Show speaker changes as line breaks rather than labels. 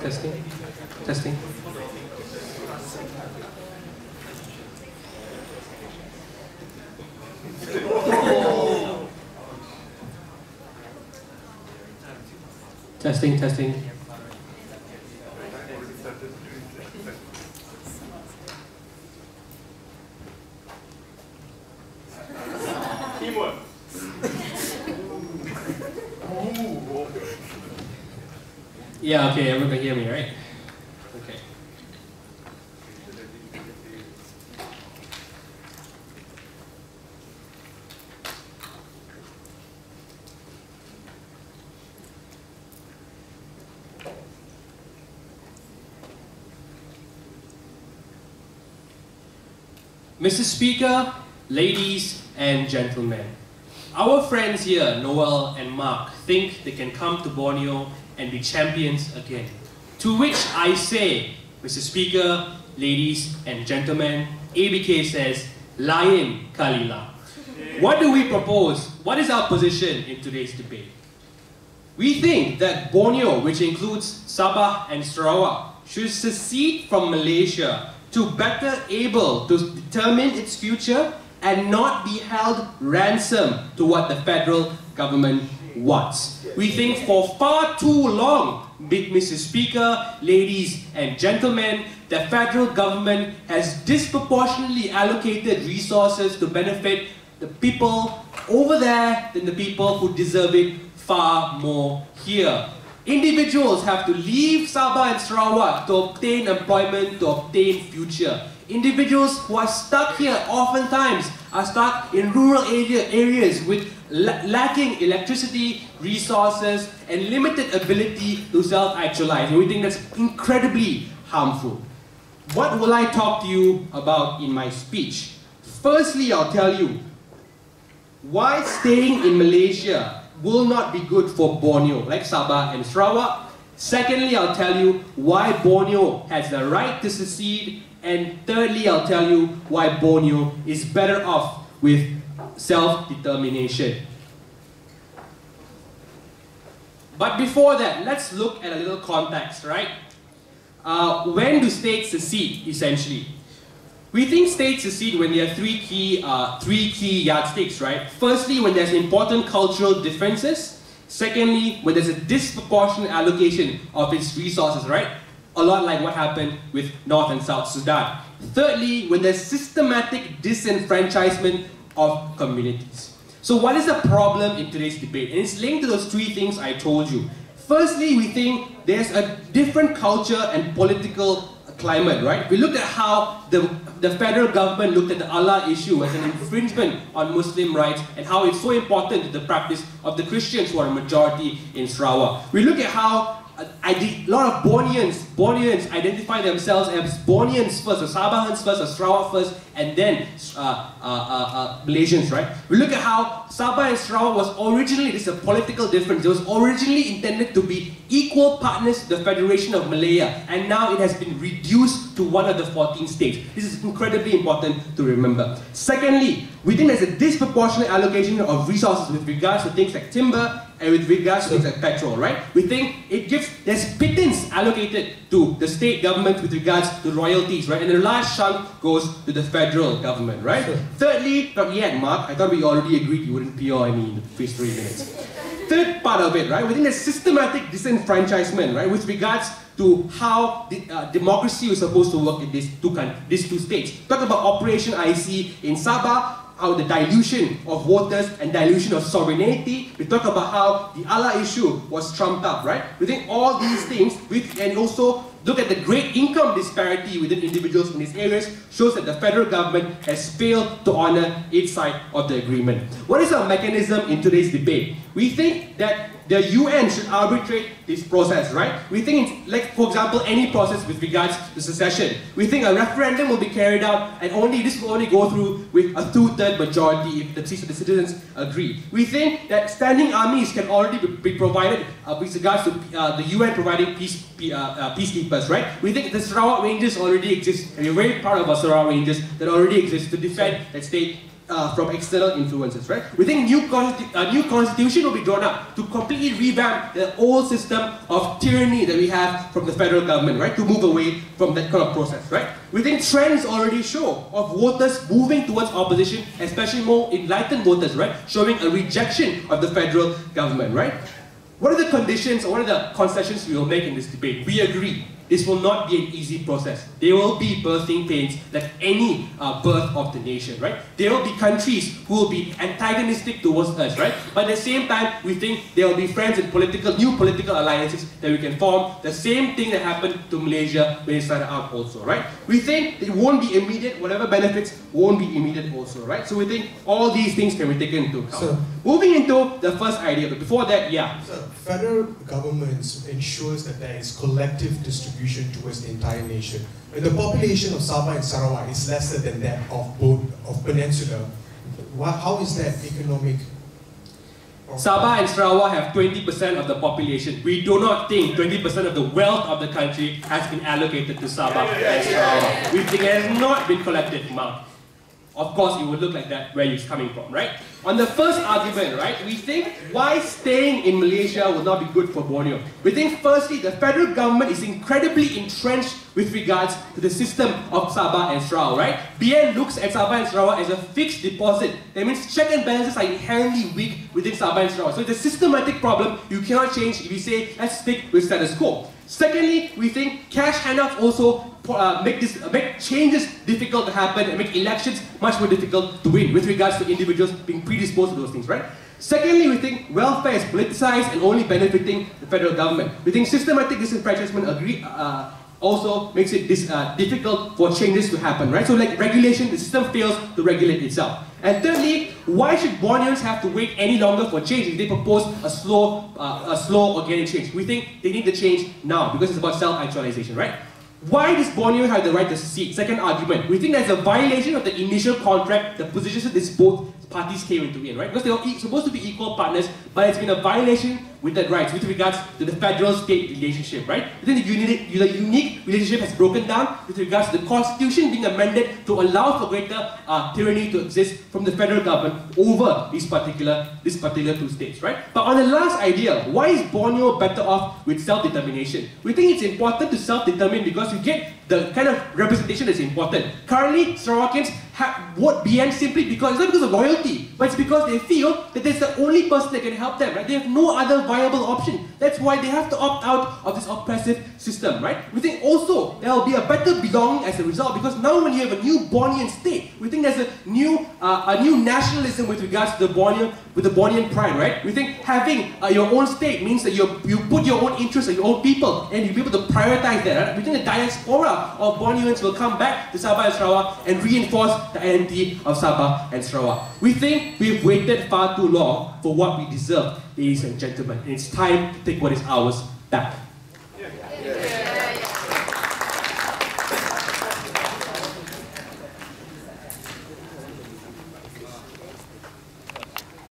Testing. Testing. Testing, testing.
Teamwork.
Yeah, okay, everyone can hear me, right? Okay. Mr. Speaker, ladies and gentlemen, our friends here, Noel and Mark, think they can come to Borneo and be champions again. To which I say, Mr. Speaker, ladies and gentlemen, ABK says, Lain Kalila. What do we propose? What is our position in today's debate? We think that Borneo, which includes Sabah and Sarawak, should secede from Malaysia to better able to determine its future and not be held ransom to what the federal government wants. We think for far too long, Mr. Speaker, ladies and gentlemen, the federal government has disproportionately allocated resources to benefit the people over there than the people who deserve it far more here. Individuals have to leave Sabah and Sarawak to obtain employment, to obtain future. Individuals who are stuck here oftentimes are stuck in rural areas with lacking electricity, resources, and limited ability to self-actualize. And we think that's incredibly harmful. What will I talk to you about in my speech? Firstly, I'll tell you why staying in Malaysia will not be good for Borneo, like Sabah and Sarawak. Secondly, I'll tell you why Borneo has the right to secede. And thirdly, I'll tell you why Borneo is better off with self-determination. But before that, let's look at a little context, right? When do states secede, essentially? We think states secede when there are three key yardsticks, right? Firstly, when there's important cultural differences. Secondly, when there's a disproportionate allocation of its resources, right? A lot like what happened with North and South Sudan. Thirdly, when there's systematic disenfranchisement of communities. So what is the problem in today's debate? And it's linked to those three things I told you. Firstly, we think there's a different culture and political climate, right? We looked at how the federal government looked at the Allah issue as an infringement on Muslim rights and how it's so important to the practice of the Christians who are a majority in Sarawak. We look at how a lot of Borneans identify themselves as Borneans first, or Sabahans first, or Sarawak first, and then Malaysians, right? We look at how Sabah and Sarawak was originally, this is a political difference, it was originally intended to be equal partners to the Federation of Malaya, and now it has been reduced to one of the 14 states. This is incredibly important to remember. Secondly, we think there's a disproportionate allocation of resources with regards to things like timber and with regards to things like petrol, right? We think there's pittance allocated to the state government with regards to royalties, right? And a large chunk goes to the federal government, right? Sure. Thirdly, not yet, Mark, I thought we already agreed you wouldn't PR me in the first 3 minutes. Third part of it, right? We think there's systematic disenfranchisement, right? With regards to how democracy was supposed to work in these two states. Talk about Operation IC in Sabah, how the dilution of voters and dilution of sovereignty. We talk about how the Allah issue was trumped up, right? We think all these things, and also look at the great income disparity within individuals in these areas, shows that the federal government has failed to honor its side of the agreement. What is our mechanism in today's debate? We think that the UN should arbitrate this process, right? We think it's like, for example, any process with regards to secession. We think a referendum will be carried out and this will only go through with a 2/3 majority if the citizens agree. We think that standing armies can already be provided with regards to the UN providing peacekeepers, right? We think the Sarawak Rangers already exist, and we're very proud of our Sarawak Rangers that already exist to defend that state from external influences, right? We think a new constitution will be drawn up to completely revamp the old system of tyranny that we have from the federal government, right? To move away from that kind of process, right? We think trends already show of voters moving towards opposition, especially more enlightened voters, right? Showing a rejection of the federal government, right? What are the conditions or what are the concessions we will make in this debate? We agree. This will not be an easy process. There will be birthing pains like any birth of the nation, right? There will be countries who will be antagonistic towards us, right? But at the same time, we think there will be friends and new political alliances that we can form. The same thing that happened to Malaysia when it started out also, right? We think it won't be immediate, whatever benefits won't be immediate also, right? So we think all these things can be taken into account. So, moving into the first idea, but before that, yeah.
So federal governments ensures that there is collective distribution towards the entire nation. When the population of Sabah and Sarawak is lesser than that of Peninsula, how is that economic?
Sabah and Sarawak have 20% of the population. We do not think 20% of the wealth of the country has been allocated to Sabah and Sarawak. We think it has not been collected amount. Of course, it would look like that where it's coming from, right? On the first argument, right, we think why staying in Malaysia will not be good for Borneo. We think firstly, the federal government is incredibly entrenched with regards to the system of Sabah and Sarawak, right? BN looks at Sabah and Sarawak as a fixed deposit. That means check and balances are inherently weak within Sabah and Sarawak. So it's a systematic problem you cannot change if you say, let's stick with status quo. Secondly, we think cash handouts also make changes difficult to happen and make elections much more difficult to win with regards to individuals being predisposed to those things, right? Secondly, we think welfare is politicized and only benefiting the federal government. We think systematic disenfranchisement also makes it difficult for changes to happen, right? So like regulation, the system fails to regulate itself. And thirdly, why should Borneans have to wait any longer for change if they propose a slow organic change? We think they need the change now because it's about self-actualization, right? Why does Borneo have the right to secede? Second argument, we think there's a violation of the initial contract, the positions that these both parties came into in, right? Because they were supposed to be equal partners, but it's been a violation with that rights with regards to the federal-state relationship, right? I think the unique relationship has broken down with regards to the constitution being amended to allow for greater tyranny to exist from the federal government over these particular two states, right? But on the last idea, why is Borneo better off with self-determination? We think it's important to self-determine because you get the kind of representation that's important. Currently, Sarawakians vote BN simply because, it's not because of loyalty, but it's because they feel that there's the only person that can help them, right? They have no other viable option. That's why they have to opt out of this oppressive system, right? We think also there will be a better belonging as a result because now when you have a new Bornean state, we think there's a new nationalism with regards to the Bornean pride, right? We think having your own state means that you put your own interests and your own people and you'll be able to prioritize that, right? We think the diaspora of Borneans will come back to Sabah and Sarawak and reinforce the identity of Sabah and Sarawak. We think we've waited far too long for what we deserve, ladies and gentlemen. And it's time to take what is ours back.